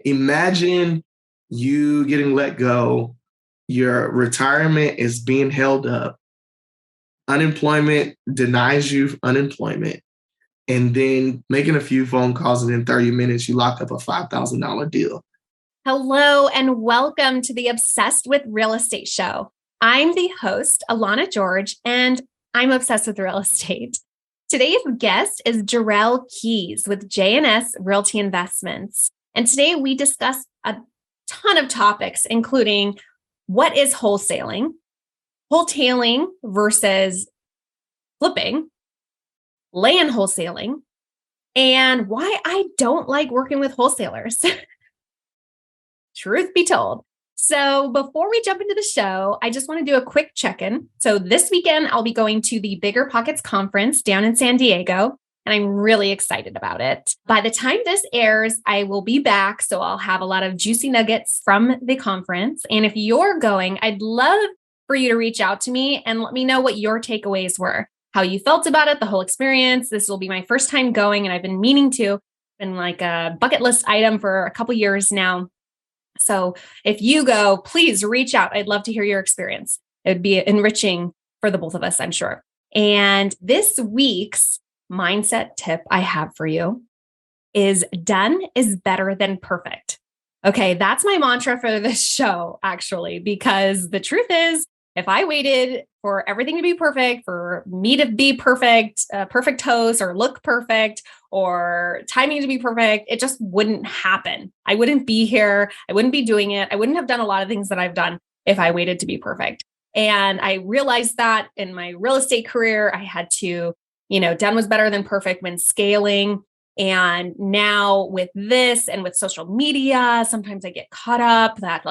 Imagine you getting let go, your retirement is being held up, unemployment denies you unemployment, and then making a few phone calls and in 30 minutes, you lock up a $5,000 deal. Hello, and welcome to the Obsessed with Real Estate show. I'm the host, Alana George, and I'm obsessed with real estate. Today's guest is Jarell Keys with J&S Realty Investments. And today we discuss a ton of topics, including what is wholesaling, wholetailing versus flipping, land wholesaling, and why I don't like working with wholesalers. Truth be told. So before we jump into the show, I just want to do a quick check-in. So this weekend, I'll be going to the Bigger Pockets Conference down in San Diego, and I'm really excited about it. By the time this airs, I will be back, so I'll have a lot of juicy nuggets from the conference. And if you're going, I'd love for you to reach out to me and let me know what your takeaways were, how you felt about it, the whole experience. This will be my first time going, and I've been meaning to. It's been like a bucket list item for a couple years now. So if you go, please reach out. I'd love to hear your experience. It would be enriching for the both of us, I'm sure. And this week's mindset tip I have for you is done is better than perfect. Okay, that's my mantra for this show, actually, because the truth is, if I waited for everything to be perfect, for me to be perfect, perfect host or look perfect or timing to be perfect, it just wouldn't happen. I wouldn't be here. I wouldn't be doing it. I wouldn't have done a lot of things that I've done if I waited to be perfect. And I realized that in my real estate career, I had to, done was better than perfect when scaling. And now with this and with social media, sometimes I get caught up that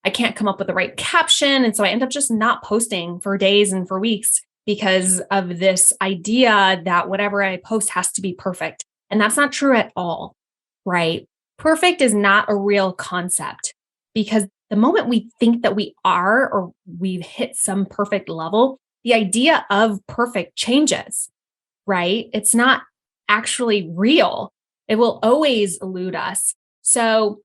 I can't come up with the right caption. And so I end up just not posting for days and for weeks because of this idea that whatever I post has to be perfect. And that's not true at all, right? Perfect is not a real concept because the moment we think that we are or we've hit some perfect level, the idea of perfect changes, right? It's not actually real. It will always elude us. So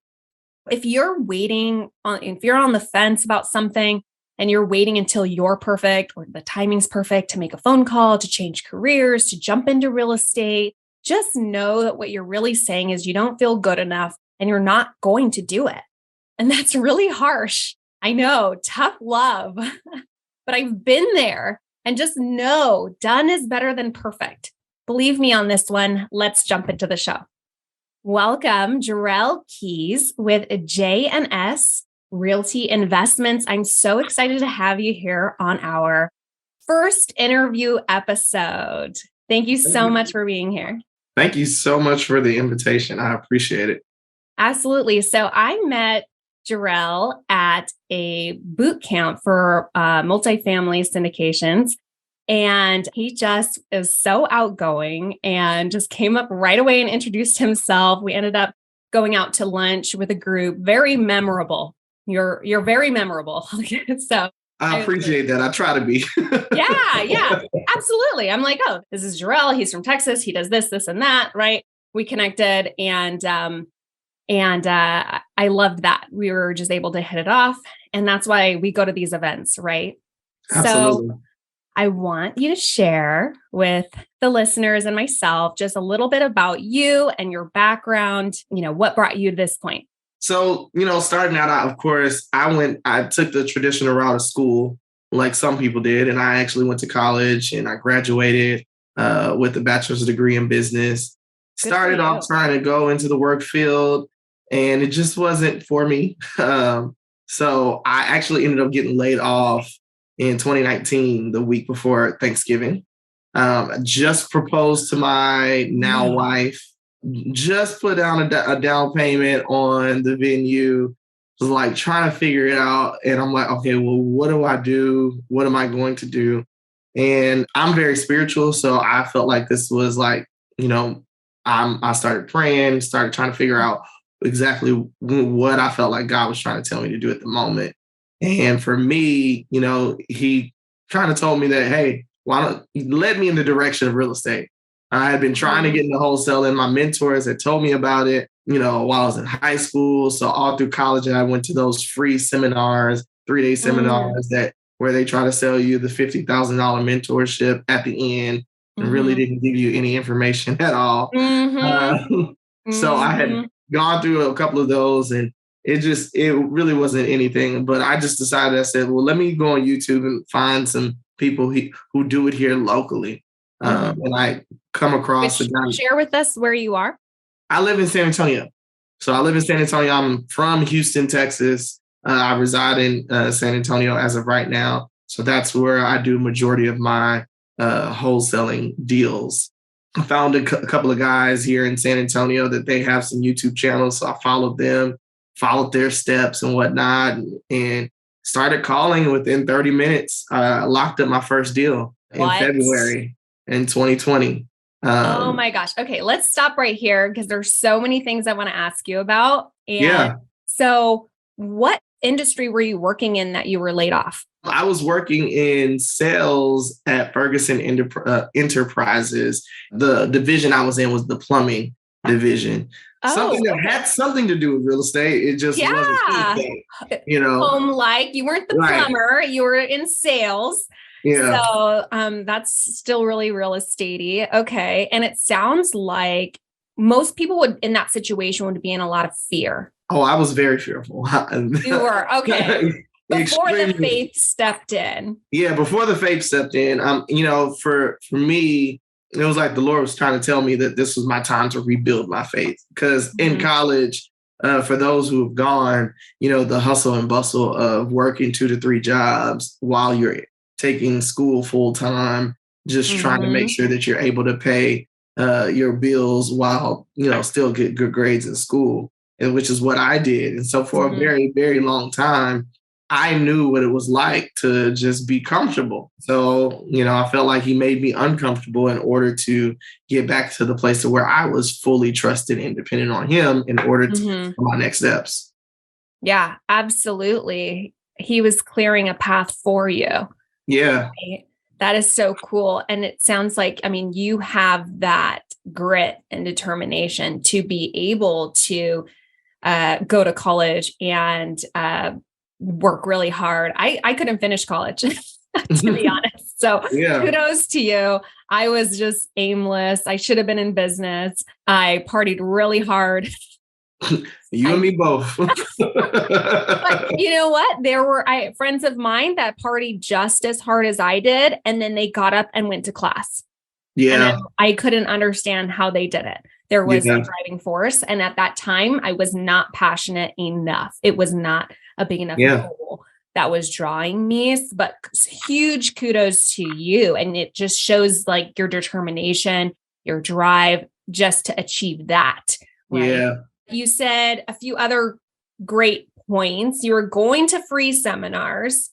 if you're on the fence about something and you're waiting until you're perfect or the timing's perfect to make a phone call, to change careers, to jump into real estate, just know that what you're really saying is you don't feel good enough and you're not going to do it. And that's really harsh. I know, tough love, but I've been there, and just know done is better than perfect. Believe me on this one. Let's jump into the show. Welcome, Jarell Keys with J&S Realty Investments. I'm so excited to have you here on our first interview episode. Thank you so much for being here. Thank you so much for the invitation. I appreciate it. Absolutely. So I met Jarell at a boot camp for multifamily syndications. And he just is so outgoing and just came up right away and introduced himself. We ended up going out to lunch with a group. Very memorable. You're very memorable. So I appreciate that. I try to be. Yeah, absolutely. I'm like, oh, this is Jarell. He's from Texas. He does this, and that, right? We connected, and I loved that. We were just able to hit it off, and that's why we go to these events, right? Absolutely. So I want you to share with the listeners and myself just a little bit about you and your background, what brought you to this point. So, starting out, of course, I took the traditional route of school like some people did. And I actually went to college and I graduated with a bachelor's degree in business. Started off trying to go into the work field and it just wasn't for me. So I actually ended up getting laid off in 2019, the week before Thanksgiving. Just proposed to my now wife, just put down a down payment on the venue, was like trying to figure it out. And I'm like, okay, well, what do I do? What am I going to do? And I'm very spiritual. So I felt like this was like, I started praying, started trying to figure out exactly what I felt like God was trying to tell me to do at the moment. And for me, he kind of told me that, hey, why don't you led me in the direction of real estate. I had been trying to get into wholesaling. My mentors had told me about it. while I was in high school. So all through college, I went to those free seminars, 3-day seminars where they try to sell you the $50,000 mentorship at the end and really didn't give you any information at all. So I had gone through a couple of those, and it really wasn't anything. But I just decided, I said, well, let me go on YouTube and find some people who do it here locally. And I come across a guy. Share with us where you are. I live in San Antonio. So I live in San Antonio. I'm from Houston, Texas. I reside in San Antonio as of right now. So that's where I do majority of my wholesaling deals. I found a couple of guys here in San Antonio that they have some YouTube channels. So I followed them, followed their steps and whatnot, and started calling. Within 30 minutes, locked up my first deal in February in 2020. Oh my gosh. Okay, let's stop right here because there's so many things I want to ask you about. And so what industry were you working in that you were laid off? I was working in sales at Ferguson Enterprises. The division I was in was the plumbing division. Something that had something to do with real estate. It just wasn't anything, Home-like. You weren't the plumber. You were in sales. Yeah. So that's still really real estate-y. Okay. And it sounds like most people would in that situation would be in a lot of fear. Oh, I was very fearful. You were. Okay. Before the faith stepped in. Yeah, before the faith stepped in. For me, it was like the Lord was trying to tell me that this was my time to rebuild my faith. Because in college, for those who have gone, the hustle and bustle of working 2 to 3 jobs while you're taking school full time, just trying to make sure that you're able to pay your bills while, still get good grades in school, and which is what I did. And so for a very, very long time, I knew what it was like to just be comfortable. So, I felt like he made me uncomfortable in order to get back to the place where I was fully trusted and dependent on him in order to for my next steps. Yeah, absolutely. He was clearing a path for you. Yeah. Right? That is so cool. And it sounds like, you have that grit and determination to be able to go to college and work really hard. I couldn't finish college, to be honest. So kudos to you. I was just aimless. I should have been in business. I partied really hard. You and me both. But you know what? There were friends of mine that partied just as hard as I did. And then they got up and went to class. Yeah. And I couldn't understand how they did it. There was a driving force. And at that time, I was not passionate enough. It was not a big enough goal that was drawing me. But huge kudos to you. And it just shows like your determination, your drive just to achieve that. Right? Yeah. You said a few other great points. You were going to free seminars,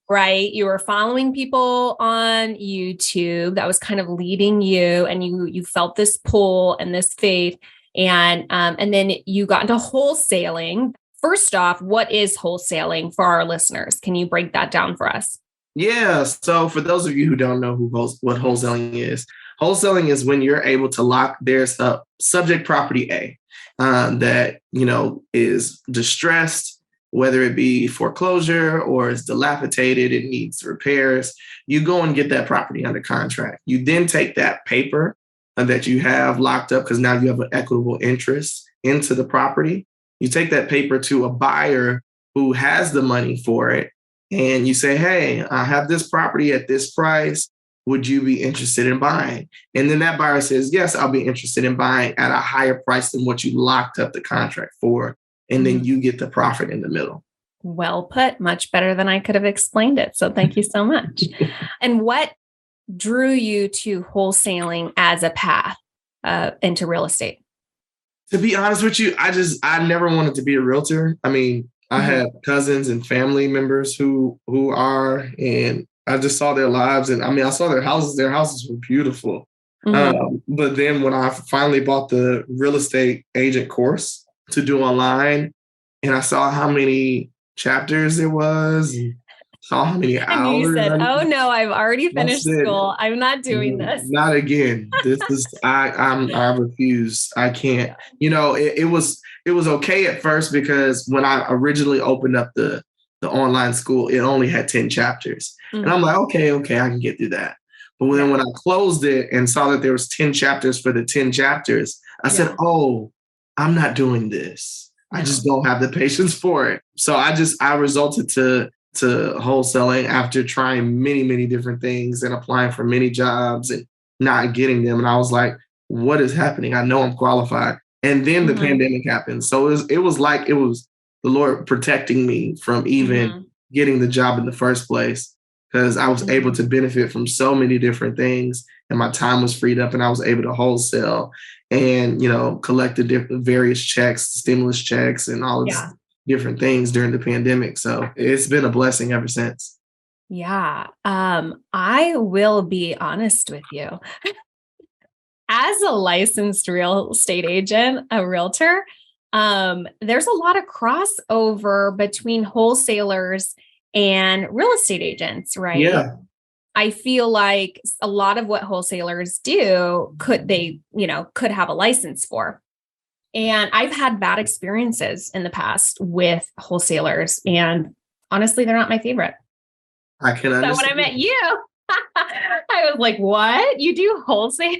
right? You were following people on YouTube that was kind of leading you, and you felt this pull and this faith, and then you got into wholesaling. First off, what is wholesaling for our listeners? Can you break that down for us? Yeah. So for those of you who don't know what wholesaling is when you're able to lock there's a subject property A that, is distressed, whether it be foreclosure or is dilapidated, it needs repairs. You go and get that property under contract. You then take that paper that you have locked up, because now you have an equitable interest into the property. You take that paper to a buyer who has the money for it, and you say, hey, I have this property at this price. Would you be interested in buying? And then that buyer says, yes, I'll be interested in buying at a higher price than what you locked up the contract for. And then you get the profit in the middle. Well put, much better than I could have explained it. So thank you so much. And what drew you to wholesaling as a path into real estate? To be honest with you, I never wanted to be a realtor. I have cousins and family members who are, and I just saw their lives, and I saw their houses. Their houses were beautiful. But then when I finally bought the real estate agent course to do online, and I saw how many chapters there was, saw how many And you hours. said, oh no, I've already I finished said, school. I'm not doing this. not again. This is I refuse. I can't. Yeah. It was okay at first because when I originally opened up the online school, it only had 10 chapters. And I'm like, okay, I can get through that. But when I closed it and saw that there was 10 chapters for the 10 chapters, I said, oh, I'm not doing this. I just don't have the patience for it. So I resulted to wholesaling after trying many, many different things and applying for many jobs and not getting them. And I was like, what is happening? I know I'm qualified. And then the pandemic happened. So it was like it was the Lord protecting me from even getting the job in the first place, because I was able to benefit from so many different things and my time was freed up and I was able to wholesale and, collect the different various checks, stimulus checks and all of this different things during the pandemic. So it's been a blessing ever since. Yeah. I will be honest with you. As a licensed real estate agent, a realtor, there's a lot of crossover between wholesalers and real estate agents, right? Yeah. I feel like a lot of what wholesalers do could have a license for. And I've had bad experiences in the past with wholesalers, and honestly, they're not my favorite. I can understand. So when I met you, I was like, what? You do wholesaling?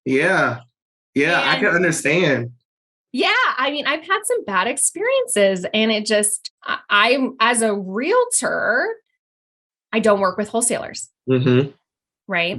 Yeah. Yeah, I can understand. Yeah. I mean, I've had some bad experiences, and I'm as a realtor, I don't work with wholesalers. Right.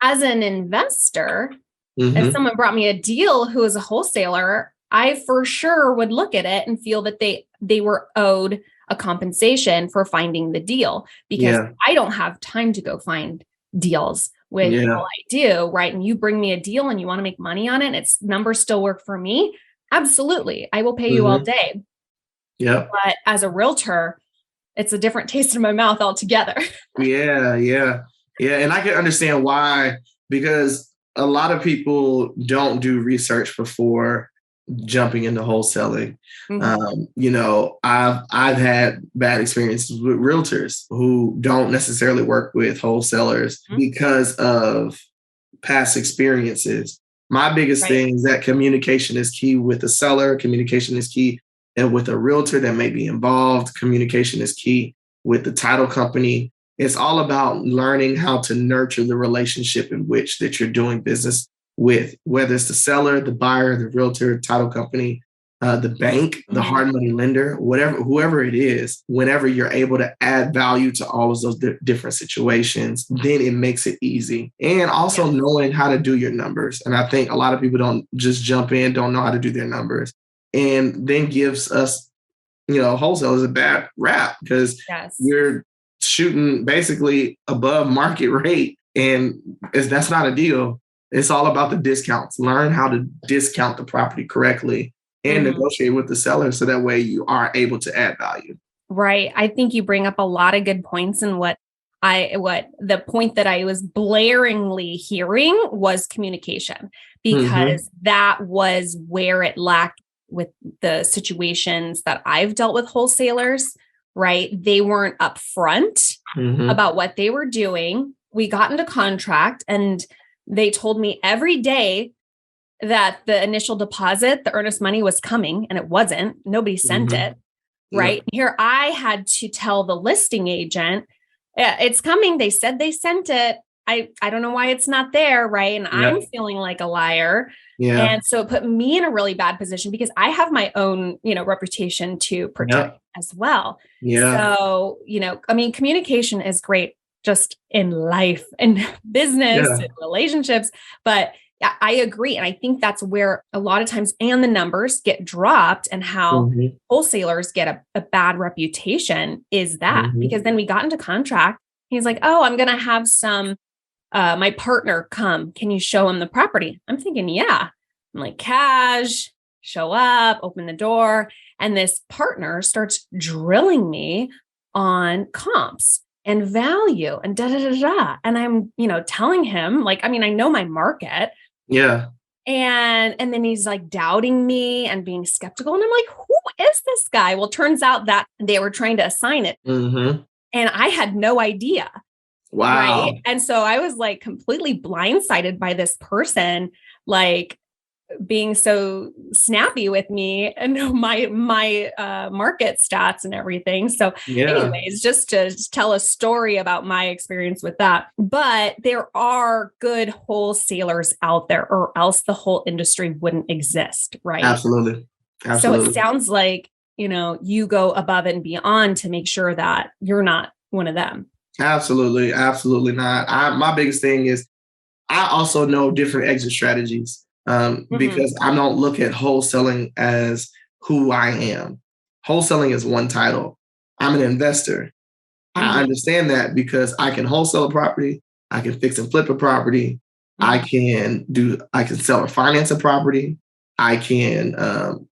As an investor, if someone brought me a deal who is a wholesaler, I for sure would look at it and feel that they were owed a compensation for finding the deal, because I don't have time to go find deals with all I do. Right. And you bring me a deal and you want to make money on it, and its numbers still work for me. Absolutely. I will pay you all day. Yeah. But as a realtor, it's a different taste in my mouth altogether. Yeah. And I can understand why, because a lot of people don't do research before jumping into wholesaling. I've had bad experiences with realtors who don't necessarily work with wholesalers because of past experiences. My biggest thing is that communication is key with the seller. Communication is key. And with a realtor that may be involved, communication is key with the title company. It's all about learning how to nurture the relationship in which that you're doing business with, whether it's the seller, the buyer, the realtor, title company, the bank, the hard money lender, whoever it is. Whenever you're able to add value to all of those different situations, then it makes it easy. And also knowing how to do your numbers. And I think a lot of people don't just jump in, don't know how to do their numbers, and then gives us, wholesalers a bad rap, because you're shooting basically above market rate, and that's not a deal. It's all about the discounts. Learn how to discount the property correctly and negotiate with the seller, so that way you are able to add value. Right. I think you bring up a lot of good points, and what the point that I was blaringly hearing was communication, because that was where it lacked with the situations that I've dealt with wholesalers. Right. They weren't upfront about what they were doing. We got into contract and they told me every day that the initial deposit, the earnest money, was coming, and it wasn't. Nobody sent it. Right. Here I had to tell the listing agent, it's coming. They said they sent it. I don't know why it's not there. Right. And I'm feeling like a liar. And so it put me in a really bad position, because I have my own, reputation to protect as well. So, communication is great just in life and business and relationships. But I agree. And I think that's where a lot of times, and the numbers get dropped, and how wholesalers get a bad reputation is that, because then we got into contract. He's like, oh, I'm going to have my partner come. Can you show him the property? I'm thinking, yeah. I'm like, cash, show up, open the door. And this partner starts drilling me on comps and value and And I'm, telling him, like, I know my market. Yeah. And then he's like doubting me and being skeptical. And I'm like, who is this guy? Well, turns out that they were trying to assign it. And I had no idea. Wow. Right. And so I was like completely blindsided by this person, like being so snappy with me and my market stats and everything. So anyways, just to tell a story about my experience with that. But there are good wholesalers out there, or else the whole industry wouldn't exist. Right. Absolutely. So it sounds like, you go above and beyond to make sure that you're not one of them. Absolutely. Absolutely not. My biggest thing is I also know different exit strategies because I don't look at wholesaling as who I am. Wholesaling is one title. I'm an investor. I understand that because I can wholesale a property. I can fix and flip a property. I can sell or finance a property. I can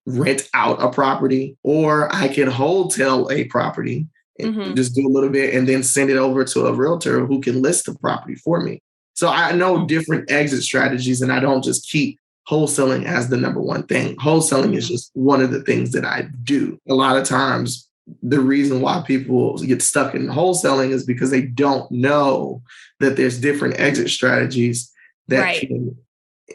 rent out a property, or I can wholesale a property and just do a little bit and then send it over to a realtor who can list the property for me. So I know different exit strategies, and I don't just keep wholesaling as the number one thing. Wholesaling is just one of the things that I do. A lot of times, the reason why people get stuck in wholesaling is because they don't know that there's different exit strategies that can,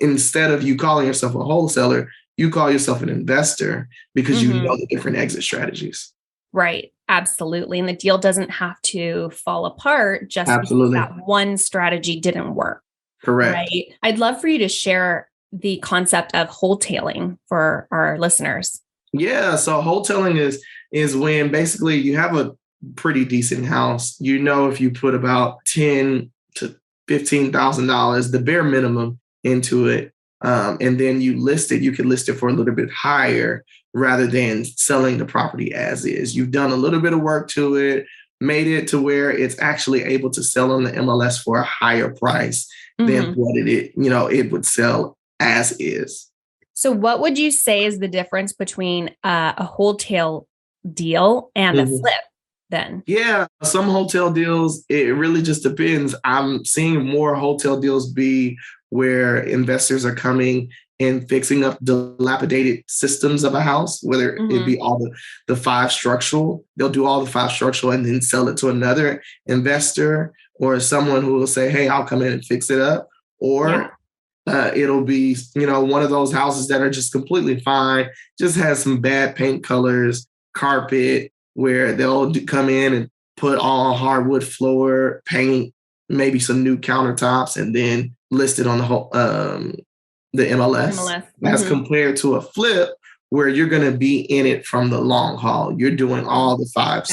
instead of you calling yourself a wholesaler, you call yourself an investor because you know the different exit strategies. Right. Absolutely. And the deal doesn't have to fall apart just because that one strategy didn't work. Correct. Right. I'd love for you to share the concept of wholesaling for our listeners. Yeah. So wholesaling is when basically you have a pretty decent house. If you put about $10,000 to $15,000, the bare minimum, into it, and then you list it, you can list it for a little bit higher rather than selling the property as is. You've done a little bit of work to it, made it to where it's actually able to sell on the MLS for a higher price than what it would sell as is. So what would you say is the difference between a wholesale deal and a flip then? Yeah, some hotel deals, it really just depends. I'm seeing more hotel deals be where investors are coming and fixing up dilapidated systems of a house, whether it be all the five structural, they'll do all the five structural and then sell it to another investor or someone who will say, hey, I'll come in and fix it up. Or it'll be, one of those houses that are just completely fine, just has some bad paint colors, carpet, where they'll come in and put all hardwood floor, paint, maybe some new countertops, and then list it on the MLS. As compared to a flip where you're going to be in it from the long haul. You're doing all the five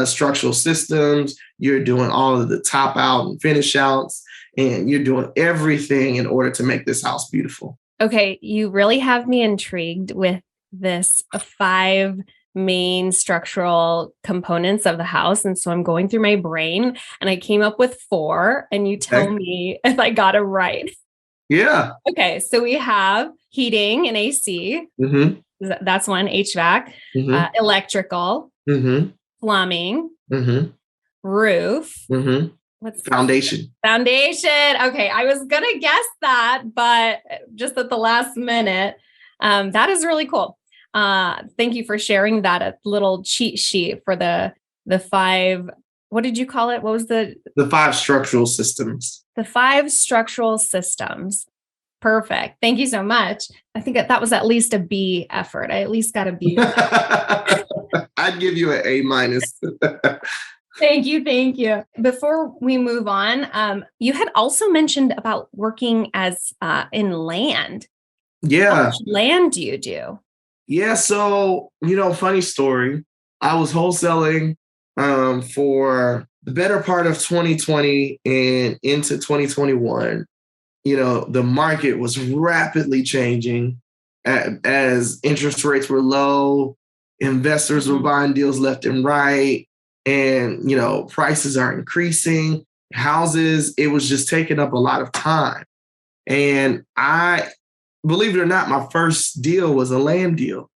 structural systems. You're doing all of the top out and finish outs, and you're doing everything in order to make this house beautiful. Okay. You really have me intrigued with this 5 main structural components of the house. And so I'm going through my brain and I came up with 4, and you tell me if I got it right. Yeah. Okay. So we have heating and AC. That's one. HVAC, electrical, plumbing, roof. What's foundation? Foundation. Okay. I was going to guess that, but just at the last minute. That is really cool. Thank you for sharing that, a little cheat sheet for the 5. What did you call it? What was the 5 structural systems? The 5 structural systems. Perfect. Thank you so much. I think that was at least a B effort. I at least got a B. I'd give you an A-. Thank you. Before we move on, you had also mentioned about working as in land. Yeah. How much land do you do? Yeah. So, funny story. I was wholesaling for the better part of 2020 and into 2021. The market was rapidly changing as interest rates were low. Investors were buying deals left and right. And, prices are increasing. Houses, it was just taking up a lot of time. And believe it or not, my first deal was a land deal.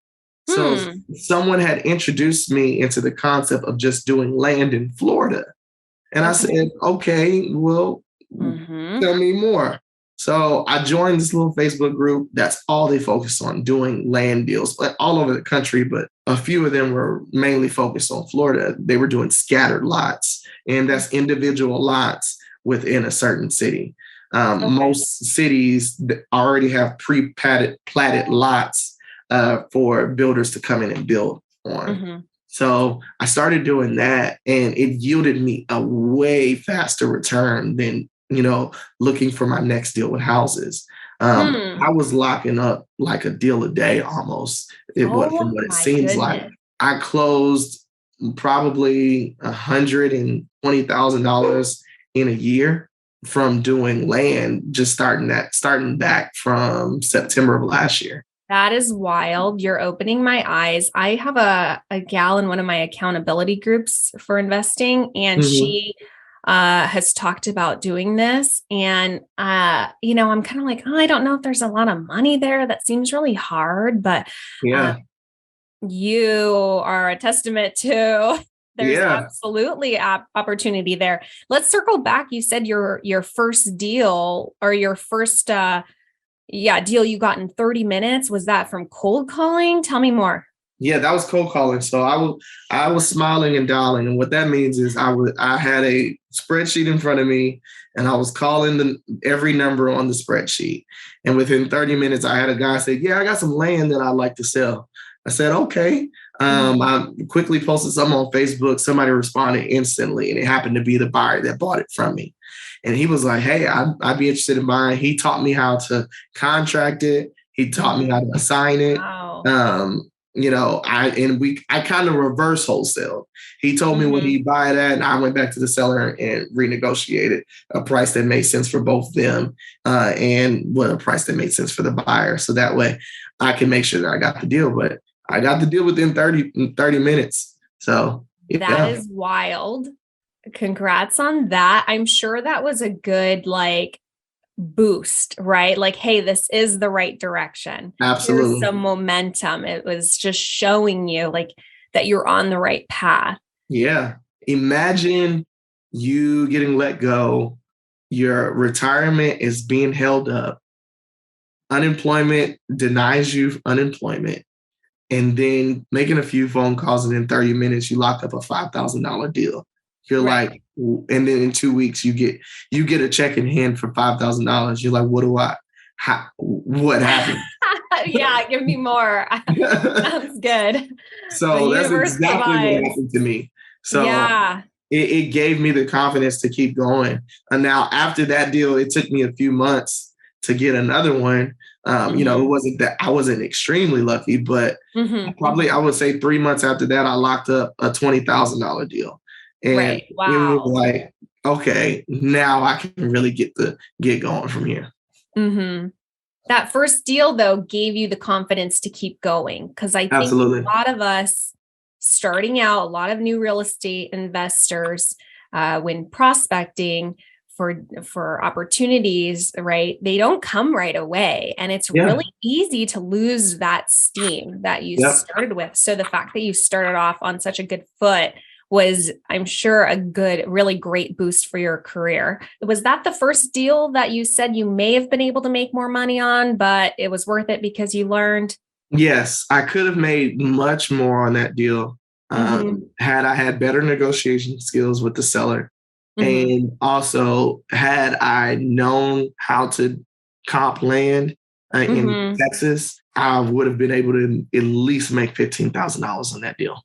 So someone had introduced me into the concept of just doing land in Florida. And I said, okay, well, tell me more. So I joined this little Facebook group. That's all they focus on, doing land deals all over the country. But a few of them were mainly focused on Florida. They were doing scattered lots, and that's individual lots within a certain city. Okay. Most cities already have pre-platted lots for builders to come in and build on. Mm-hmm. So I started doing that, and it yielded me a way faster return than, looking for my next deal with houses. I was locking up like a deal a day almost. From what it seems like. I closed probably $120,000 in a year from doing land, just starting back from September of last year. That is wild. You're opening my eyes. I have a gal in one of my accountability groups for investing, and she has talked about doing this. And, I'm kind of like, oh, I don't know if there's a lot of money there. That seems really hard, but you are a testament to there's absolutely opportunity there. Let's circle back. You said your first deal or your first, deal you got in 30 minutes. Was that from cold calling? Tell me more. Yeah, that was cold calling. So I was smiling and dialing. And what that means is I had a spreadsheet in front of me, and I was calling every number on the spreadsheet. And within 30 minutes, I had a guy say, yeah, I got some land that I'd like to sell. I said, okay. I quickly posted something on Facebook. Somebody responded instantly, and it happened to be the buyer that bought it from me. And he was like, hey, I'd be interested in buying. He taught me how to contract it. He taught me how to assign it. Wow. I kind of reverse wholesale. He told me what he'd buy it at, and I went back to the seller and renegotiated a price that made sense for both them, and a price that made sense for the buyer. So that way I can make sure that I got the deal. But I got the deal within 30 minutes. So that is wild. Congrats on that. I'm sure that was a good boost, right? Like, hey, this is the right direction. Absolutely. Here's some momentum. It was just showing you that you're on the right path. Yeah. Imagine you getting let go. Your retirement is being held up. Unemployment denies you unemployment. And then making a few phone calls, and in 30 minutes, you lock up a $5,000 deal. You're right. And then in 2 weeks, you get a check in hand for $5,000. You're like, what happened? Yeah, give me more. Sounds good. So that's exactly what happened to me. So it gave me the confidence to keep going. And now after that deal, it took me a few months to get another one. It wasn't that I wasn't extremely lucky, but probably I would say 3 months after that, I locked up a $20,000 deal. And it was like, okay, now I can really get going from here. Mm-hmm. That first deal, though, gave you the confidence to keep going. Because I think a lot of us starting out, a lot of new real estate investors, when prospecting for opportunities, right, they don't come right away. And it's really easy to lose that steam that you started with. So the fact that you started off on such a good foot was, I'm sure, a really great boost for your career. Was that the first deal that you said you may have been able to make more money on, but it was worth it because you learned? Yes, I could have made much more on that deal had I had better negotiation skills with the seller. And also, had I known how to comp land in Texas, I would have been able to at least make $15,000 on that deal.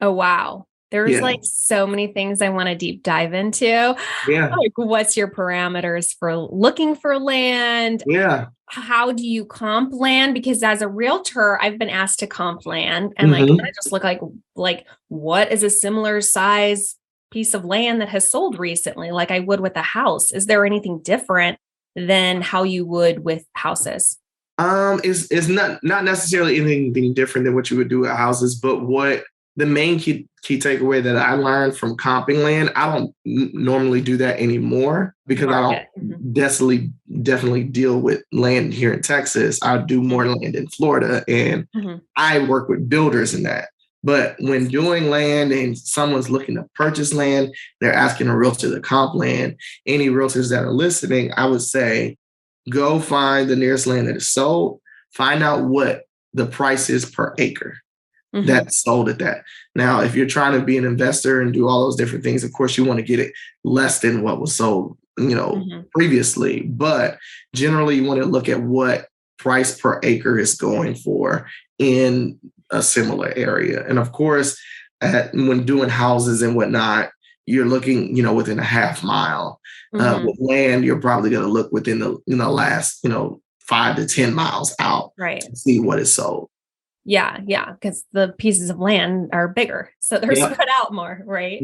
Oh, wow. There's so many things I want to deep dive into. Yeah. What's your parameters for looking for land? Yeah. How do you comp land? Because as a realtor, I've been asked to comp land, and I just look like what is a similar size piece of land that has sold recently, like I would with a house? Is there anything different than how you would with houses? It's not necessarily anything different than what you would do with houses, but what the main key takeaway that I learned from comping land, I don't normally do that anymore because I don't definitely deal with land here in Texas. I do more land in Florida, and I work with builders in that. But when doing land and someone's looking to purchase land, they're asking a realtor to comp land. Any realtors that are listening, I would say go find the nearest land that is sold, find out what the price is per acre that's sold at that. Now, if you're trying to be an investor and do all those different things, of course, you want to get it less than what was sold, previously. But generally, you want to look at what price per acre is going for in a similar area. And of course, when doing houses and whatnot, you're looking, within a half mile. With land, you're probably going to look within the last 5 to 10 miles out, right, to see what is sold. Yeah, because the pieces of land are bigger, so they're spread out more, right?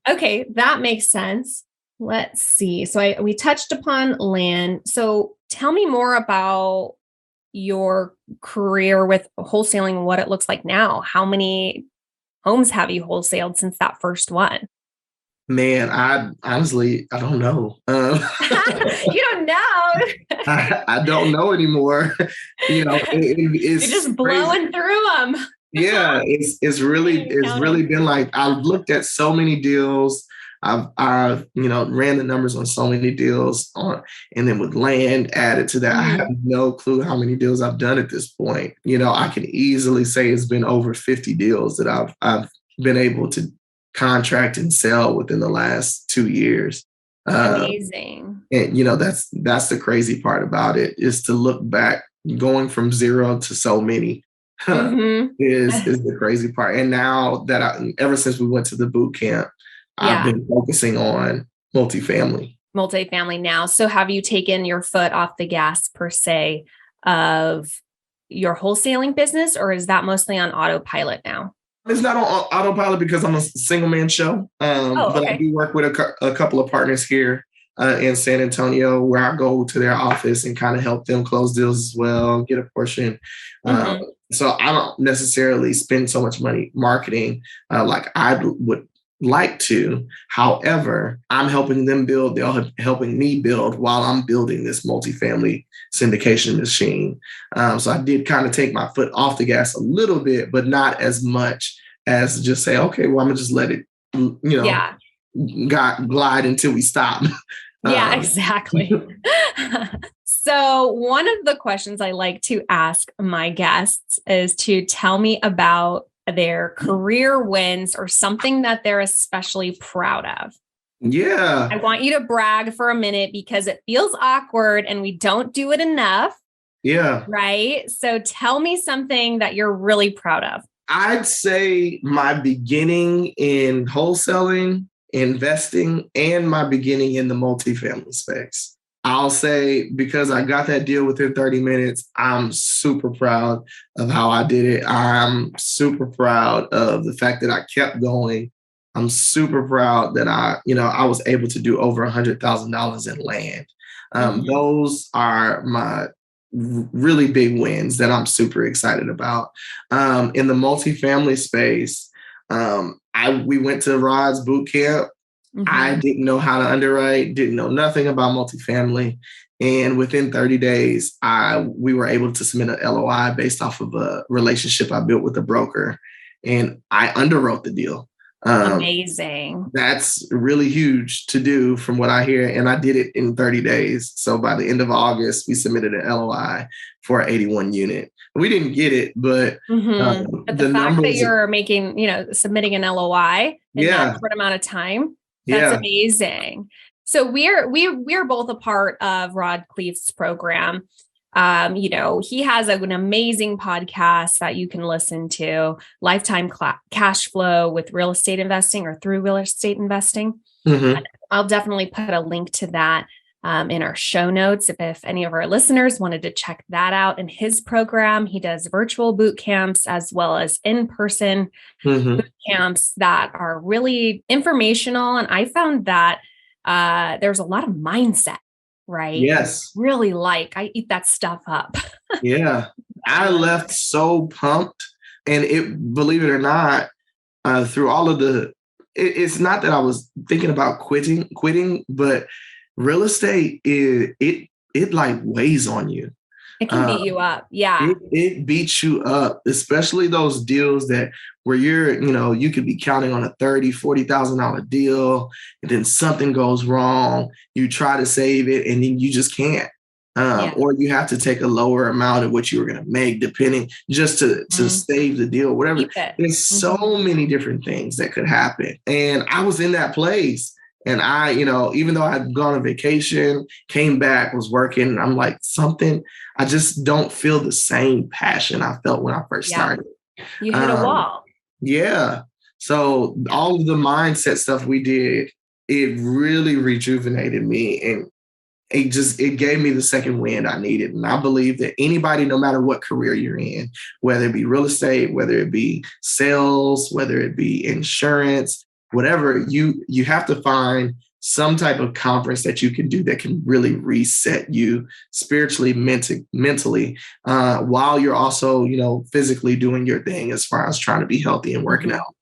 Okay, that makes sense. Let's see. So we touched upon land. So tell me more about your career with wholesaling, what it looks like now. How many homes have you wholesaled since that first one? Man, I honestly, I don't know. You don't know. I don't know anymore. It's You're just blowing through them. Yeah, it's really been like, I've looked at so many deals. I've ran the numbers on so many deals and then with land added to that, I have no clue how many deals I've done at this point. I can easily say it's been over 50 deals that I've been able to contract and sell within the last 2 years. Amazing. And that's the crazy part about it, is to look back, going from zero to so many is the crazy part. And now that ever since we went to the boot camp, I've been focusing on multifamily now. So have you taken your foot off the gas per se of your wholesaling business, or is that mostly on autopilot now? It's not on autopilot because I'm a single man show. But I do work with a couple of partners here in San Antonio, where I go to their office and kind of help them close deals as well, get a portion. So I don't necessarily spend so much money marketing like I would like to. However, I'm helping them build. They're helping me build while I'm building this multifamily syndication machine. So I did kind of take my foot off the gas a little bit, but not as much as just say, okay, well, I'm gonna just let it, glide until we stop. Yeah, exactly. So one of the questions I like to ask my guests is to tell me about their career wins or something that they're especially proud of. Yeah. I want you to brag for a minute because it feels awkward and we don't do it enough. Yeah. Right. So tell me something that you're really proud of. I'd say my beginning in wholesaling, investing, and my beginning in the multifamily space. I'll say, because I got that deal within 30 minutes, I'm super proud of how I did it. I'm super proud of the fact that I kept going. I'm super proud that I was able to do over $100,000 in land. Those are my really big wins that I'm super excited about. In the multifamily space, we went to Rod's boot camp. I didn't know how to underwrite, didn't know nothing about multifamily. And within 30 days, we were able to submit an LOI based off of a relationship I built with a broker. And I underwrote the deal. Amazing. That's really huge to do from what I hear. And I did it in 30 days. So by the end of August, we submitted an LOI for an 81 unit. We didn't get it, but but the fact that you're making, submitting an LOI in that short amount of time, that's amazing. So we're both a part of Rod Cleef's program. He has an amazing podcast that you can listen to, Lifetime Cash Flow with Real Estate Investing, or Through Real Estate Investing. I'll definitely put a link to that in our show notes. If any of our listeners wanted to check that out in his program, he does virtual boot camps as well as in-person boot camps that are really informational. And I found that there's a lot of mindset, right? Yes. Really I eat that stuff up. Yeah. I left so pumped, and believe it or not, through all of it's not that I was thinking about quitting, but real estate it like weighs on you. It can beat you up. Yeah. It beats you up, especially those deals where you could be counting on a $30,000-$40,000 deal, and then something goes wrong. You try to save it and then you just can't. or you have to take a lower amount of what you were going to make, depending just to save the deal, whatever. There's so many different things that could happen. And I was in that place. And I, even though I'd gone on vacation, came back, was working, I'm like, I just don't feel the same passion I felt when I first started. You hit a wall. Yeah. So all of the mindset stuff we did, it really rejuvenated me. And it gave me the second wind I needed. And I believe that anybody, no matter what career you're in, whether it be real estate, whether it be sales, whether it be insurance, whatever, you have to find some type of conference that you can do that can really reset you spiritually, mentally, while you're also, physically doing your thing as far as trying to be healthy and working out.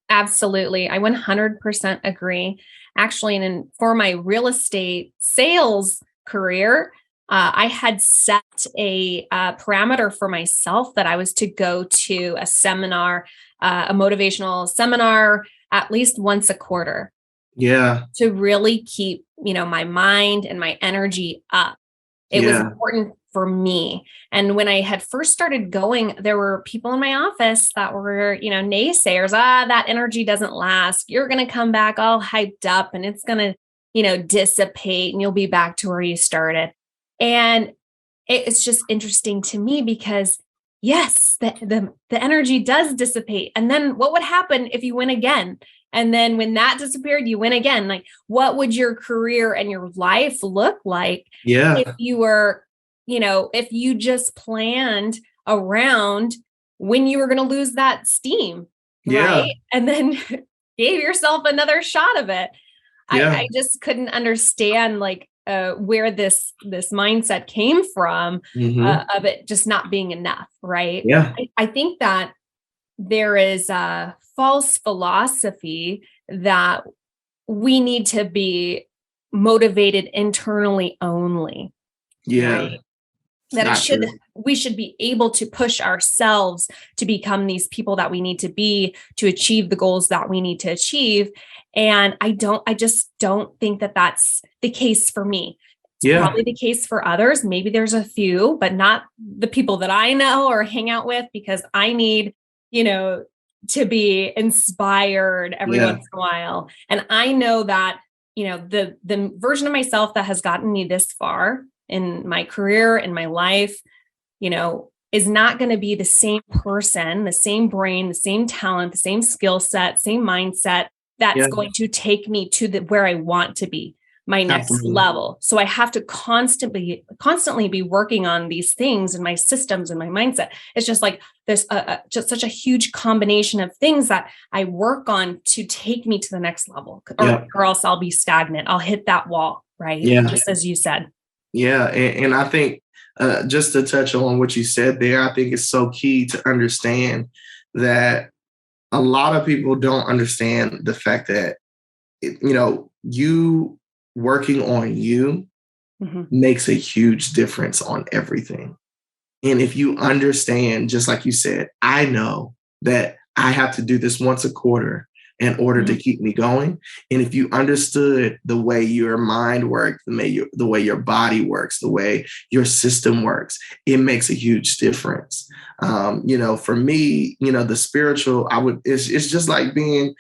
Absolutely. I 100% agree. Actually, and for my real estate sales career, I had set a parameter for myself that I was to go to a seminar, a motivational seminar, at least once a quarter. Yeah. To really keep, my mind and my energy up. It was important for me. And when I had first started going, there were people in my office that were, naysayers. That energy doesn't last. You're going to come back all hyped up and it's going to, dissipate and you'll be back to where you started. And it's just interesting to me because yes, the energy does dissipate. And then what would happen if you win again? And then when that disappeared, you win again. Like, what would your career and your life look like if you were, if you just planned around when you were going to lose that steam, right? And then gave yourself another shot of it. I just couldn't understand where this mindset came from of it just not being enough, right? Yeah. I think that there is a false philosophy that we need to be motivated internally only. Yeah. Right? That we should be able to push ourselves to become these people that we need to be to achieve the goals that we need to achieve. And I just don't think that that's the case for me. It's probably the case for others. Maybe there's a few, but not the people that I know or hang out with, because I need, to be inspired every once in a while. And I know that, the version of myself that has gotten me this far in my career, in my life, is not going to be the same person, the same brain, the same talent, the same skill set, same mindset that's going to take me to where I want to be, my next level. So I have to constantly be working on these things and my systems and my mindset. It's just like there's just such a huge combination of things that I work on to take me to the next level, or else I'll be stagnant. I'll hit that wall, right? Just as you said. Yeah. And I think just to touch on what you said there, I think it's so key to understand that a lot of people don't understand the fact that, you working on you makes a huge difference on everything. And if you understand, just like you said, I know that I have to do this once a quarter in order to keep me going. And if you understood the way your mind works, the way your body works, the way your system works, it makes a huge difference. For me, the spiritual, it's just like going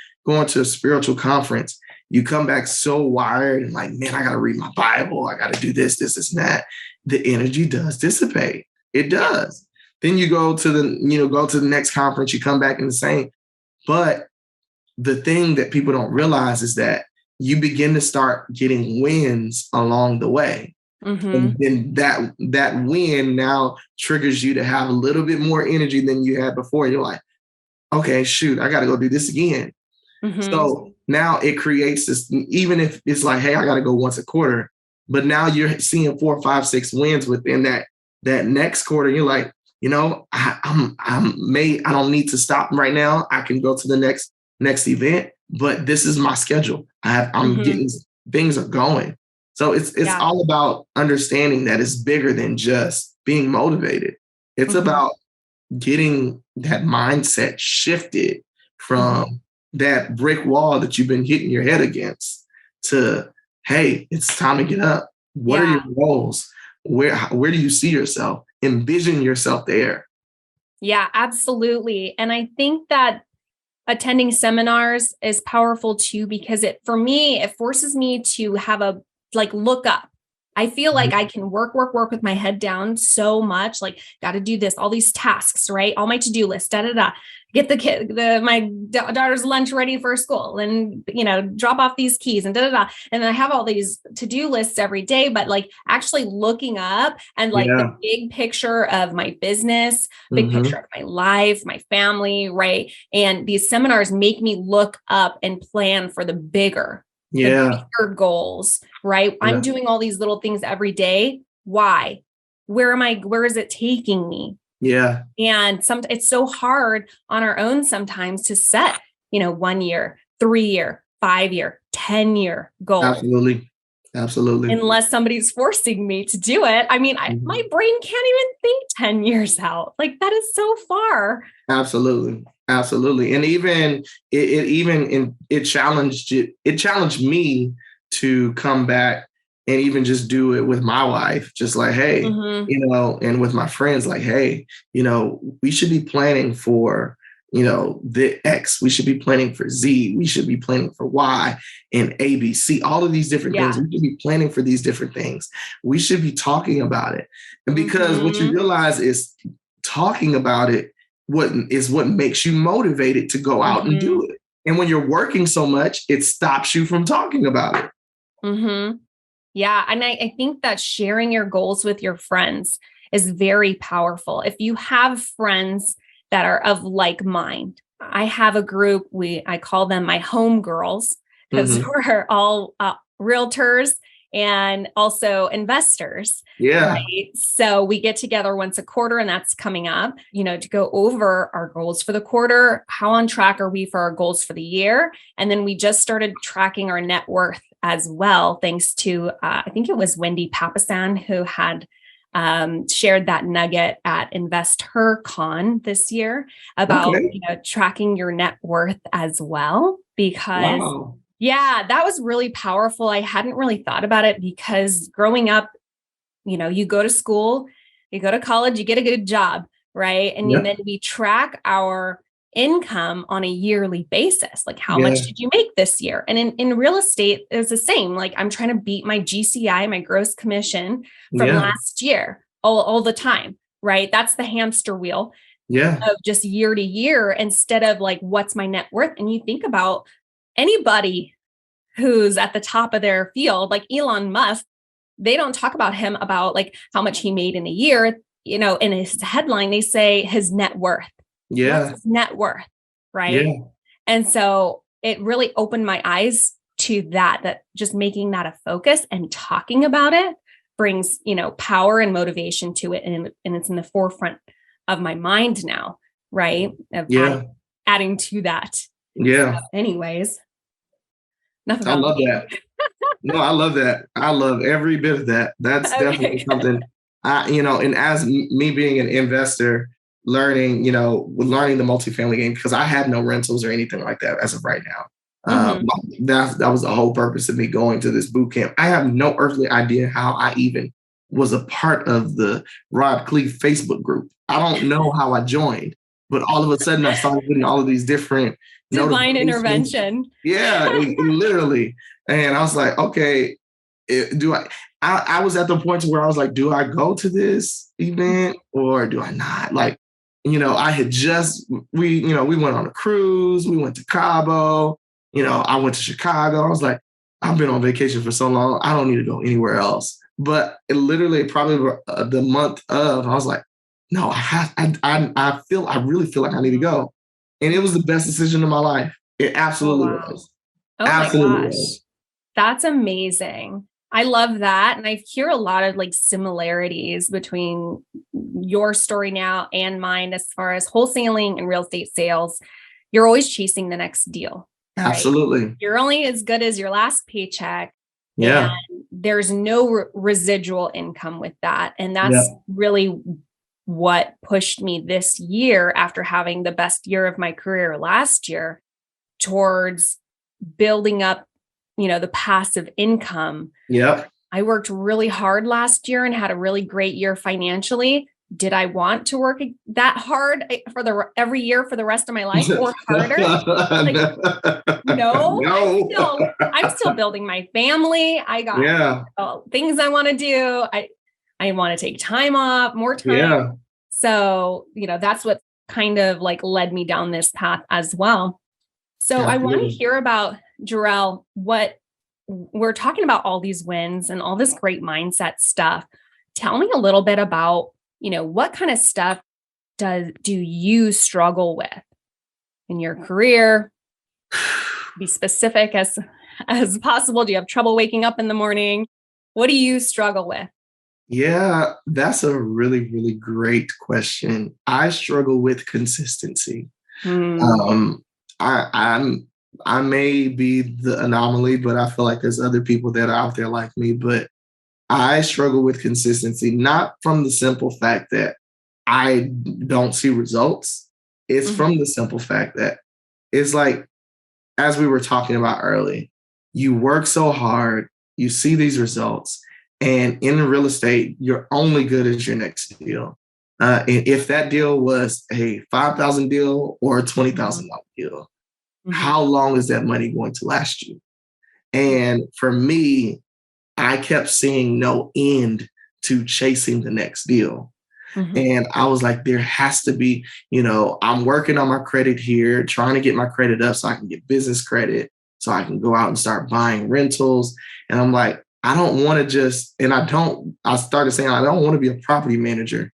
to a spiritual conference. You come back so wired and like, man, I got to read my Bible. I got to do this, and that. The energy does dissipate. It does. Then you go to the next conference, you come back and the same. But the thing that people don't realize is that you begin to start getting wins along the way. And then that win now triggers you to have a little bit more energy than you had before. You're like, okay, shoot, I got to go do this again. So now it creates this, even if it's like, hey, I got to go once a quarter, but now you're seeing 4, 5, 6 wins within that next quarter. You're like, I don't need to stop right now. I can go to the next event, but this is my schedule. I'm getting, things are going. So it's all about understanding that it's bigger than just being motivated. It's about getting that mindset shifted from that brick wall that you've been hitting your head against to, hey, it's time to get up. What are your goals? where do you see yourself? Envision yourself there. Yeah, absolutely. And I think that attending seminars is powerful too, because for me, it forces me to have look up. I feel like I can work with my head down so much, like got to do this, all these tasks, right? All my to-do list, get my daughter's lunch ready for school and, drop off these keys and And then I have all these to-do lists every day, but like actually looking up and the big picture of my business, big picture of my life, my family, right? And these seminars make me look up and plan for the bigger goals, right? Yeah. I'm doing all these little things every day. Why? Where is it taking me? Yeah. And it's so hard on our own sometimes to set, 1 year, 3 year, 5 year, 10-year goals. Absolutely. Unless somebody's forcing me to do it. I mean, my brain can't even think 10 years out. Like that is so far. Absolutely. And even it challenged me to come back and even just do it with my wife, just like, hey, and with my friends, like, hey, we should be planning for, the X, we should be planning for Z, we should be planning for Y and ABC, all of these different things. We should be planning for these different things. We should be talking about it. And because what you realize is talking about it, what makes you motivated to go out and do it. And when you're working so much, it stops you from talking about it. Yeah. And I think that sharing your goals with your friends is very powerful. If you have friends that are of like mind, I have a group, I call them my home girls, because we're all realtors and also investors. Yeah. Right? So we get together once a quarter, and that's coming up, to go over our goals for the quarter. How on track are we for our goals for the year? And then we just started tracking our net worth as well, thanks to, I think it was Wendy Papasan who had shared that nugget at InvestHerCon this year about, tracking your net worth as well, because yeah, that was really powerful. I hadn't really thought about it because growing up, you go to school, you go to college, you get a good job, right? And then we track our income on a yearly basis. Like how much did you make this year? And in real estate, it's the same. Like I'm trying to beat my GCI, my gross commission from last year all the time, right? That's the hamster wheel of just year to year instead of like, what's my net worth? And you think about anybody who's at the top of their field, like Elon Musk, they don't talk about him about like how much he made in a year. In his headline, they say his net worth. Yeah. What's his net worth, right? Yeah. And so it really opened my eyes to that just making that a focus and talking about it brings, power and motivation to it. And it's in the forefront of my mind now, right? Of adding to that. Yeah. So anyways. I love that. No, I love that. I love every bit of that. That's definitely something and as me being an investor, learning the multifamily game, because I had no rentals or anything like that as of right now. That was the whole purpose of me going to this boot camp. I have no earthly idea how I even was a part of the Rod Cleave Facebook group. I don't know how I joined, but all of a sudden I started getting all of these different divine intervention. Yeah, literally. And I was like, okay, I was at the point where I was like, do I go to this event or do I not? Like, I had we went on a cruise, we went to Cabo, I went to Chicago. I was like, I've been on vacation for so long, I don't need to go anywhere else. But it literally probably the month of, I was like, no, I really feel like I need to go. And it was the best decision of my life. It absolutely was. Oh absolutely my gosh. Was. That's amazing. I love that. And I hear a lot of like similarities between your story now and mine as far as wholesaling and real estate sales. You're always chasing the next deal. Right? Absolutely. You're only as good as your last paycheck. Yeah. And there's no residual income with that. And that's really what pushed me this year, after having the best year of my career last year, towards building up, the passive income. Yep. I worked really hard last year and had a really great year financially. Did I want to work that hard for every year for the rest of my life or harder? Like, no, No. I'm still building my family. I got things I want to do. I want to take time off, more time. Yeah. So, that's what kind of like led me down this path as well. So I want to hear about, Jarell, what we're talking about, all these wins and all this great mindset stuff. Tell me a little bit about, what kind of stuff do you struggle with in your career? Be specific as possible. Do you have trouble waking up in the morning? What do you struggle with? Yeah, that's a really, really great question. I struggle with consistency. I may be the anomaly, but I feel like there's other people that are out there like me. But I struggle with consistency, not from the simple fact that I don't see results. It's from the simple fact that it's like, as we were talking about early, you work so hard, you see these results, and in real estate, you're only good as your next deal. And if that deal was a $5,000 deal or a $20,000 deal, how long is that money going to last you? And for me, I kept seeing no end to chasing the next deal. And I was like, there has to be, I'm working on my credit here, trying to get my credit up so I can get business credit, so I can go out and start buying rentals. And I'm like, I don't want to just, I started saying, I don't want to be a property manager.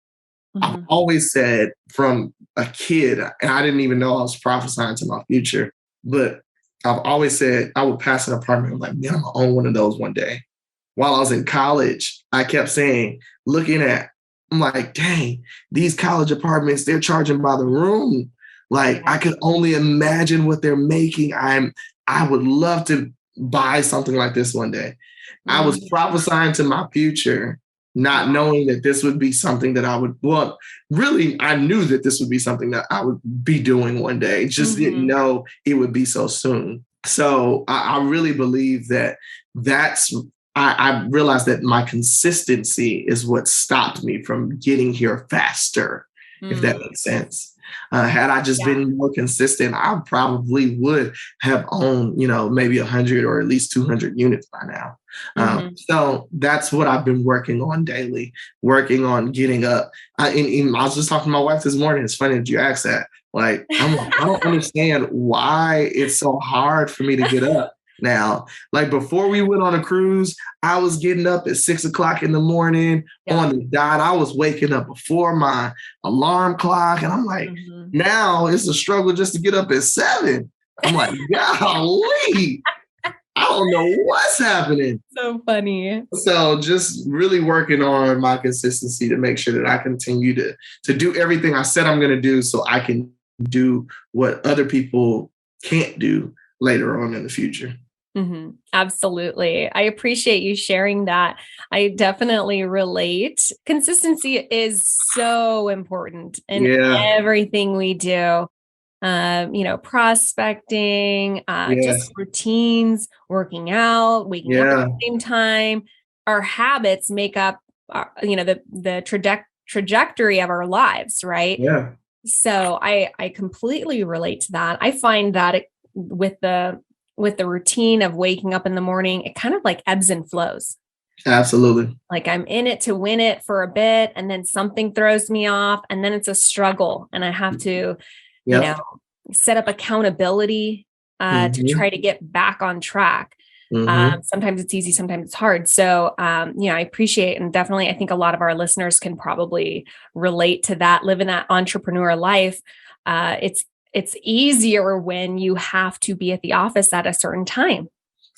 I've always said from a kid, and I didn't even know I was prophesying to my future, but I've always said I would pass an apartment. I'm like, man, I'm going to own one of those one day. While I was in college, I kept saying, I'm like, dang, these college apartments, they're charging by the room. Like, I could only imagine what they're making. I would love to buy something like this one day. I was prophesying to my future, not knowing that this would be something that I knew that this would be something that I would be doing one day. Just didn't know it would be so soon. So I really believe I realized that my consistency is what stopped me from getting here faster, if that makes sense. Had I just been more consistent, I probably would have owned, maybe 100 or at least 200 units by now. So that's what I've been working on daily, working on getting up. I was just talking to my wife this morning. It's funny that you asked that. Like, I don't understand why it's so hard for me to get up now. Like, before we went on a cruise, I was getting up at 6 o'clock in the morning on the dot. I was waking up before my alarm clock. And I'm like, now it's a struggle just to get up at 7. I'm like, golly, I don't know what's happening. So funny. So just really working on my consistency to make sure that I continue to do everything I said I'm going to do, so I can do what other people can't do later on in the future. Absolutely. I appreciate you sharing that. I definitely relate. Consistency is so important in everything we do. Prospecting, just routines, working out, waking up at the same time. Our habits make up, the trajectory of our lives, right? Yeah. So I completely relate to that. I find that with the routine of waking up in the morning, it kind of like ebbs and flows. Absolutely. Like, I'm in it to win it for a bit, and then something throws me off, and then it's a struggle, and I have to, set up accountability to try to get back on track. Sometimes it's easy, sometimes it's hard. So, I appreciate, and definitely, I think a lot of our listeners can probably relate to that, living that entrepreneur life. It's easier when you have to be at the office at a certain time.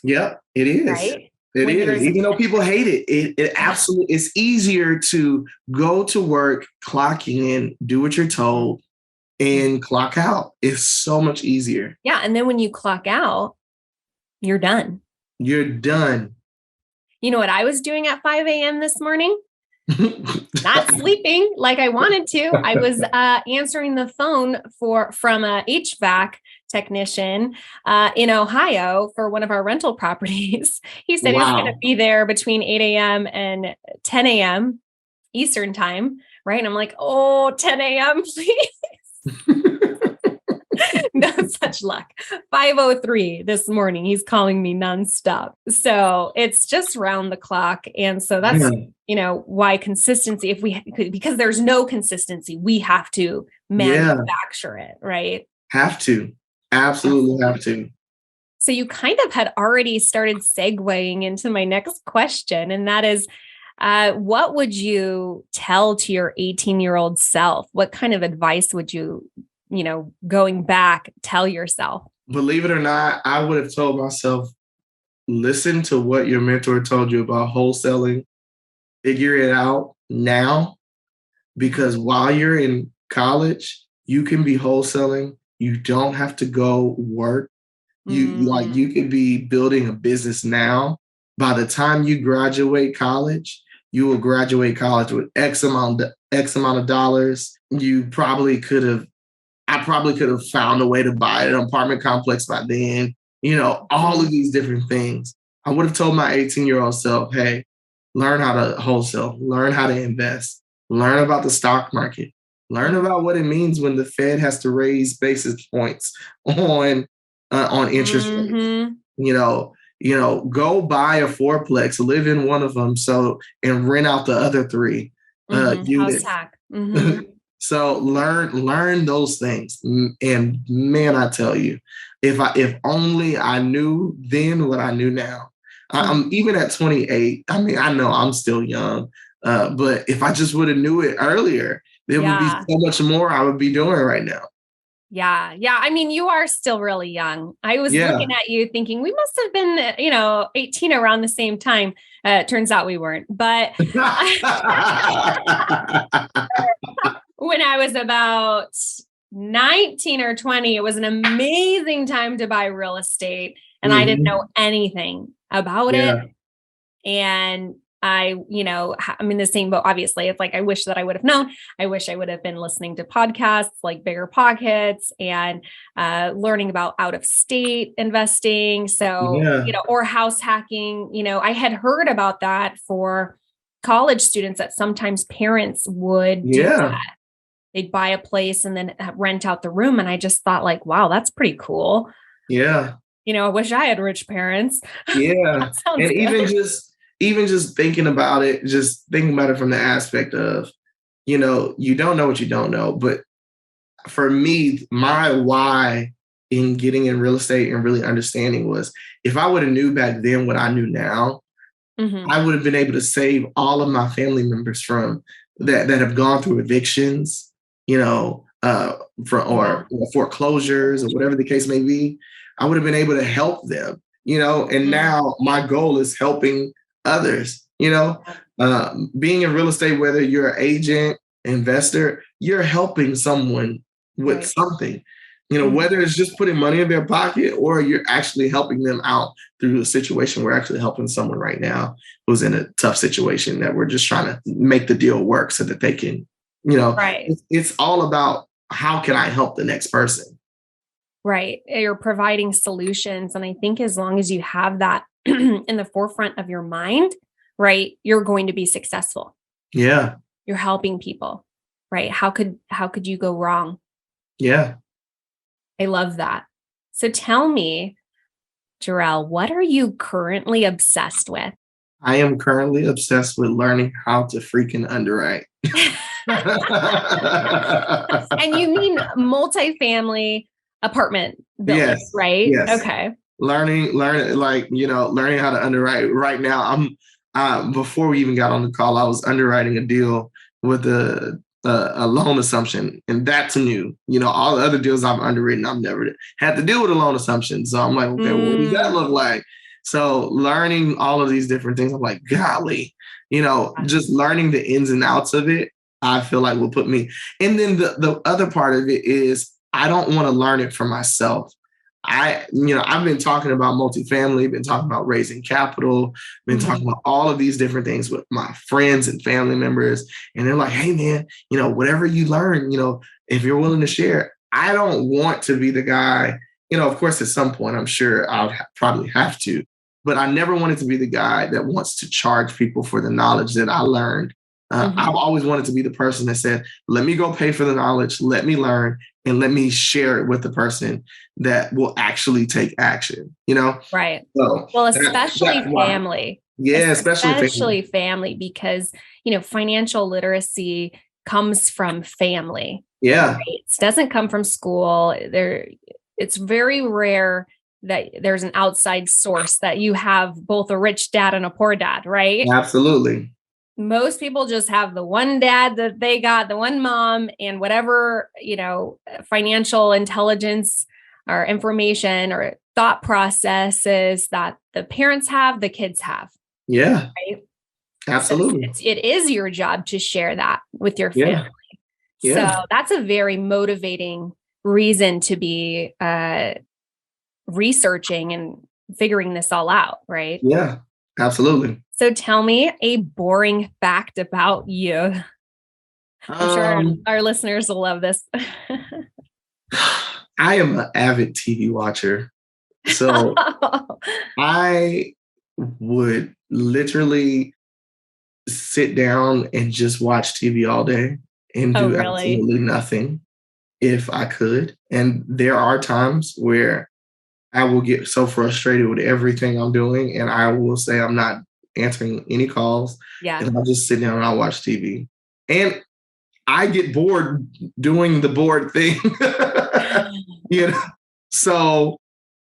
Yeah, it is. Right? It is. Even though people hate it, it absolutely, it's easier to go to work, clock in, do what you're told, and clock out. It's so much easier. Yeah. And then when you clock out, you're done. You're done. You know what I was doing at 5 a.m. this morning? Not sleeping like I wanted to. I was answering the phone from a HVAC technician in Ohio for one of our rental properties. He said he was going to Wow. be there between 8 a.m. and 10 a.m. Eastern time. Right. And I'm like, oh, 10 a.m., please. No such luck. 5:03 this morning. He's calling me nonstop. So it's just round the clock. And so that's, why consistency, because there's no consistency, we have to manufacture it, right? Have to. Absolutely have to. So you kind of had already started segueing into my next question. And that is, what would you tell to your 18-year-old self? What kind of advice would you, going back, tell yourself? Believe it or not, I would have told myself, listen to what your mentor told you about wholesaling, figure it out now, because while you're in college, you can be wholesaling. You don't have to go work. You could be building a business now. By the time you graduate college, you will graduate college with X amount of dollars. I probably could have found a way to buy an apartment complex by then, all of these different things. I would have told my 18-year-old self, hey, learn how to wholesale, learn how to invest, learn about the stock market, learn about what it means when the Fed has to raise basis points on interest rates. Go buy a fourplex, live in one of them, and rent out the other three units. House hack. Mm-hmm. So learn those things. And man, I tell you, if only I knew then what I knew now. I'm even at 28. I mean, I know I'm still young, but if I just would have knew it earlier, there would be so much more I would be doing right now. Yeah. Yeah. I mean, you are still really young. I was looking at you thinking we must have been, 18 around the same time. Turns out we weren't, but when I was about 19 or 20, it was an amazing time to buy real estate. And I didn't know anything about it. And I'm in the same boat. Obviously, it's like, I wish that I would have known. I wish I would have been listening to podcasts like Bigger Pockets and learning about out of state investing. So, or house hacking, I had heard about that for college students that sometimes parents would do that. They'd buy a place and then rent out the room. And I just thought like, wow, that's pretty cool. Yeah. I wish I had rich parents. Yeah. And good. even just thinking about it from the aspect of, you don't know what you don't know. But for me, my why in getting in real estate and really understanding was, if I would have knew back then what I knew now, I would have been able to save all of my family members from that have gone through evictions, or foreclosures or whatever the case may be. I would have been able to help them, and now my goal is helping others, being in real estate, whether you're an agent, investor, you're helping someone with something, whether it's just putting money in their pocket or you're actually helping them out through a situation. We're actually helping someone right now who's in a tough situation that we're just trying to make the deal work so that they can, it's all about how can I help the next person? Right. You're providing solutions. And I think as long as you have that in the forefront of your mind, right, you're going to be successful. Yeah. You're helping people, right? How could you go wrong? Yeah. I love that. So tell me, Jarell, what are you currently obsessed with? I am currently obsessed with learning how to freaking underwrite. And you mean multifamily apartment buildings, right? Yes. Okay. Learning how to underwrite. Right now, I'm before we even got on the call, I was underwriting a deal with a loan assumption, and that's new. All the other deals I've underwritten, I've never had to deal with a loan assumption. So I'm like, okay, what does that look like? So learning all of these different things, I'm like, golly, just learning the ins and outs of it, I feel like will put me. And then the other part of it is, I don't want to learn it for myself. I've been talking about multifamily, been talking about raising capital, been talking about all of these different things with my friends and family members. And they're like, hey man, whatever you learn, if you're willing to share. I don't want to be the guy of course, at some point, I'm sure probably have to, but I never wanted to be the guy that wants to charge people for the knowledge that I learned. I've always wanted to be the person that said, let me go pay for the knowledge, let me learn, and let me share it with the person that will actually take action, Right. So Well, especially family. Yeah, especially family, because, financial literacy comes from family. Yeah. Right? It doesn't come from school. It's very rare that there's an outside source that you have both a rich dad and a poor dad, right? Absolutely. Most people just have the one dad that they got, the one mom, and whatever, financial intelligence or information or thought processes that the parents have, the kids have. Yeah. Right? Absolutely. So it is your job to share that with your family. Yeah. So that's a very motivating reason to be researching and figuring this all out, right? Yeah, absolutely. So tell me a boring fact about you. I'm sure our listeners will love this. I am an avid TV watcher. So I would literally sit down and just watch TV all day and do absolutely nothing if I could. And there are times where I will get so frustrated with everything I'm doing, and I will say I'm not answering any calls. Yeah. And I'll just sit down and I'll watch TV. And I get bored doing the bored thing. So,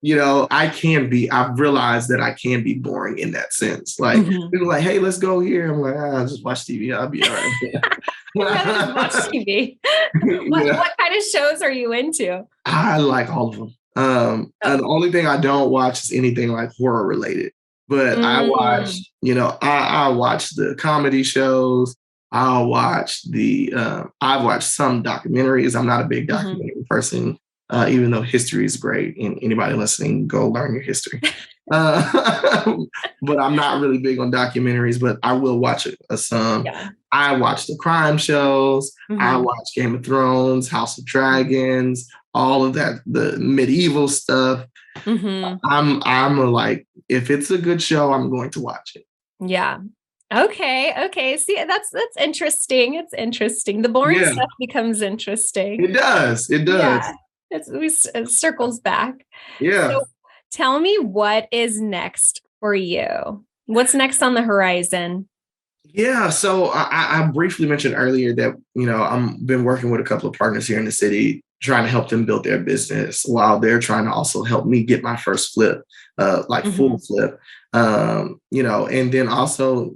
I've realized that I can be boring in that sense. Like, people are like, hey, let's go here. I'm like, I'll just watch TV. I'll be all right. Just watch TV. What kind of shows are you into? I like all of them. And the only thing I don't watch is anything like horror related. But I watch, I watch the comedy shows. I've watched some documentaries. I'm not a big documentary person, even though history is great. And anybody listening, go learn your history. But I'm not really big on documentaries, but I will watch some. Yeah. I watch the crime shows. I watch Game of Thrones, House of Dragons, all of that, the medieval stuff. I'm like, if it's a good show, I'm going to watch it. Yeah. Okay. See, that's interesting. It's interesting. The boring stuff becomes interesting. It does. Yeah. It circles back. Yeah. So tell me what is next for you. What's next on the horizon? Yeah. So I briefly mentioned earlier that, I've been working with a couple of partners here in the city, trying to help them build their business while they're trying to also help me get my first flip, full flip, and then also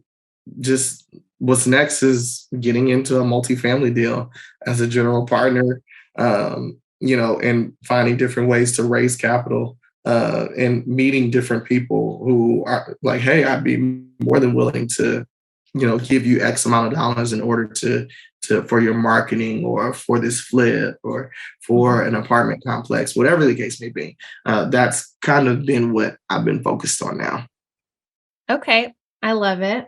just what's next is getting into a multifamily deal as a general partner, and finding different ways to raise capital, and meeting different people who are like, hey, I'd be more than willing to, give you X amount of dollars in order to for your marketing or for this flip or for an apartment complex, whatever the case may be. That's kind of been what I've been focused on now. Okay. I love it.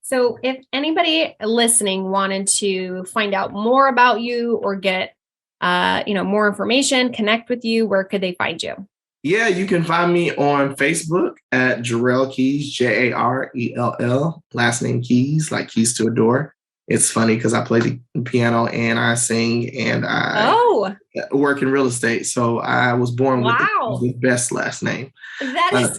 So if anybody listening wanted to find out more about you or get, more information, connect with you, where could they find you? Yeah, you can find me on Facebook at Jarell Keys, Jarell, last name Keys, like keys to a door. It's funny because I play the piano and I sing and I work in real estate. So I was born with the best last name. That is,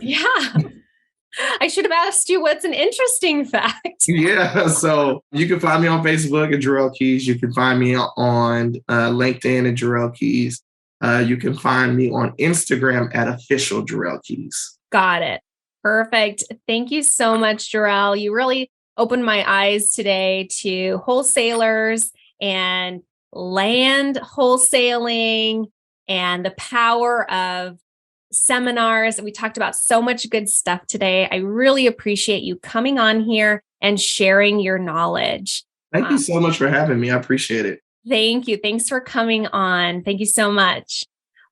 I should have asked you what's an interesting fact. Yeah, so you can find me on Facebook at Jarell Keys. You can find me on LinkedIn at Jarell Keys. You can find me on Instagram at official Jarell Keys. Got it. Perfect. Thank you so much, Jarell. You really opened my eyes today to wholesalers and land wholesaling and the power of seminars. We talked about so much good stuff today. I really appreciate you coming on here and sharing your knowledge. Thank you so much for having me. I appreciate it. Thank you. Thanks for coming on. Thank you so much.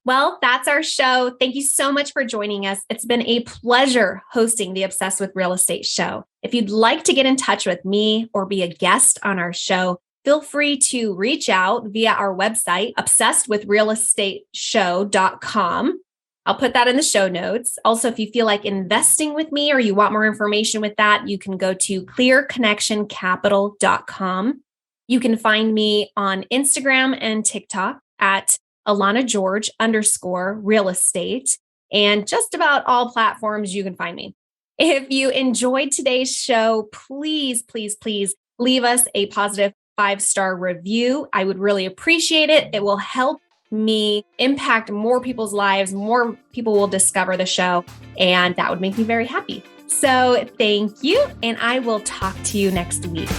Well, that's our show. Thank you so much for joining us. It's been a pleasure hosting the Obsessed with Real Estate show. If you'd like to get in touch with me or be a guest on our show, feel free to reach out via our website, obsessedwithrealestateshow.com. I'll put that in the show notes. Also, if you feel like investing with me or you want more information with that, you can go to clearconnectioncapital.com. You can find me on Instagram and TikTok at Alana_George_real estate, and just about all platforms you can find me. If you enjoyed today's show, please, please, please leave us a positive 5-star review. I would really appreciate it. It will help me impact more people's lives. More people will discover the show, and that would make me very happy. So thank you, and I will talk to you next week.